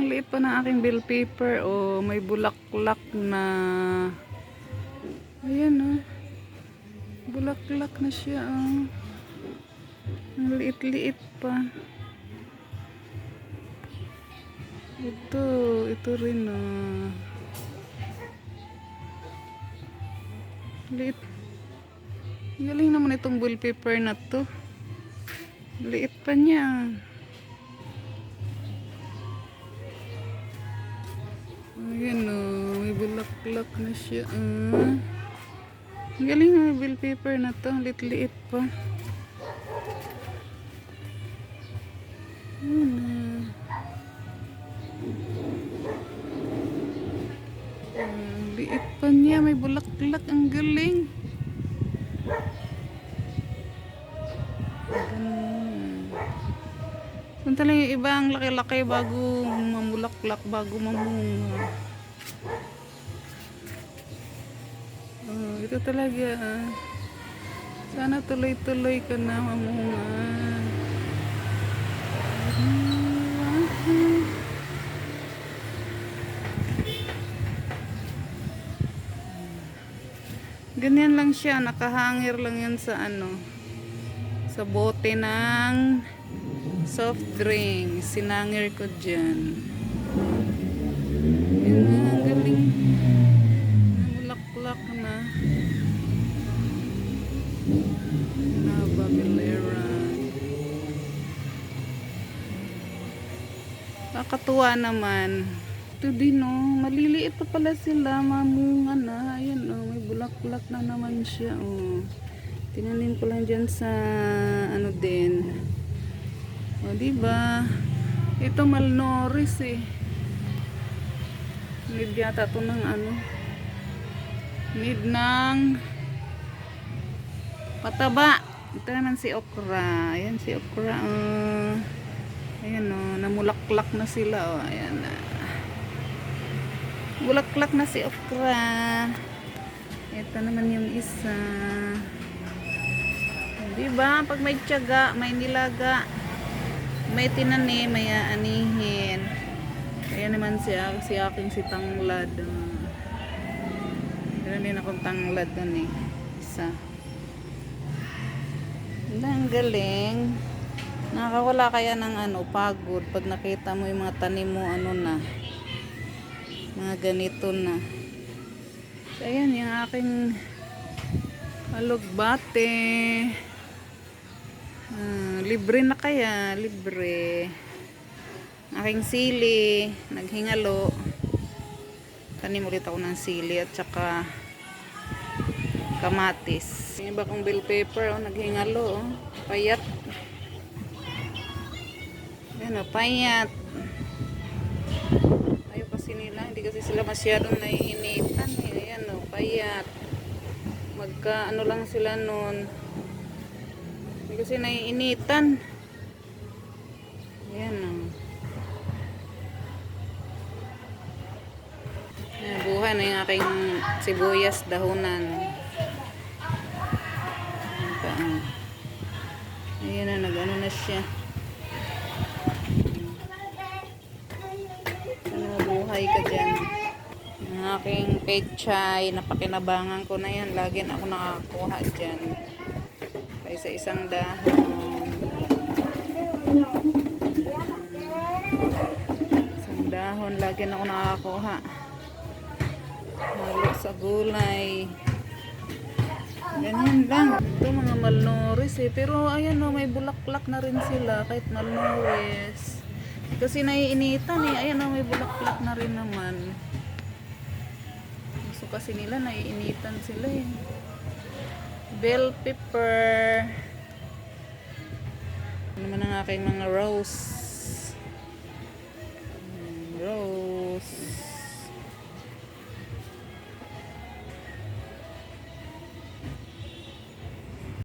Ang liit pa ng aking bell paper. Oh, may bulaklak na. Ayan oh. Bulaklak na siya oh. Ang liit-liit pa. Ito rin oh. Liit. Galing naman itong bell paper na to. Liit pa niya. Ayan o, may bulaklak na siya. Ang galing na bell paper na to. Liit-liit pa. Ayan o. Liit pa niya. May bulaklak. Ang galing. Samantala yung iba ang laki-laki bago mamulaklak, bago mamunga. Ito talaga. Sana tuloy-tuloy ka na mamunga. Ganyan lang siya. Nakahangir lang yan sa ano. Sa bote ng soft drink. Sinangir ko dyan. Yun na, ang galing. Namulaklak na. Nababilera. Kakatuwa naman. Ito din oh. Maliliit pa pala sila. Mamunga na. Ayan oh. May bulaklak na naman siya oh. Tinanim ko lang dyan sa ano din. O diba? Ito malnourished eh. Need yata ito ng ano. Need ng pataba. Ito naman si okra. Ayan si okra. Ayan o. Namulaklak na sila o. Ayan na. Bulaklak na si okra. Ito naman yung isa. Diba? Pag may tiyaga, may nilaga, may tinanim, may aanihin. Kaya naman si aking si tanglad. Meron din akong tanglad dun eh. Isa. Ang galing. Nakakawala kaya ng ano, pagod. Pag nakita mo yung mga tanim mo, ano na. Mga ganito na. So, ayan yung aking alugbate. Libre na kaya, libre. Aking sili, naghingalo. Tanim ulit ako ng sili at saka kamatis. Yung iba kong bell pepper, naghingalo. Payat. Ayan o, payat. Ayaw kasi nila, hindi kasi sila masyadong naiinitan. Ayan o, payat. Magka ano lang sila nun. Hindi kasi naiinitan. Ayan o. Buhay na yung aking sibuyas dahunan. Ayan na, nag-ano na siya. Buhay ka dyan. Ang aking pechay, napakinabangan ko na yan. Lagi na ako nakakuha dyan. Sa isang dahon. Isang dahon, lagi na ako nakakuha. Halo sa gulay. Ganyan lang. Ito mga malnourished eh. Pero ayan o, may bulaklak na rin sila kahit malnourished. Kasi naiinitan eh. Ayan o, may bulaklak na rin naman. Gusto kasi nila, naiinitan sila eh. Bell pepper. Ano naman ang aking mga rose.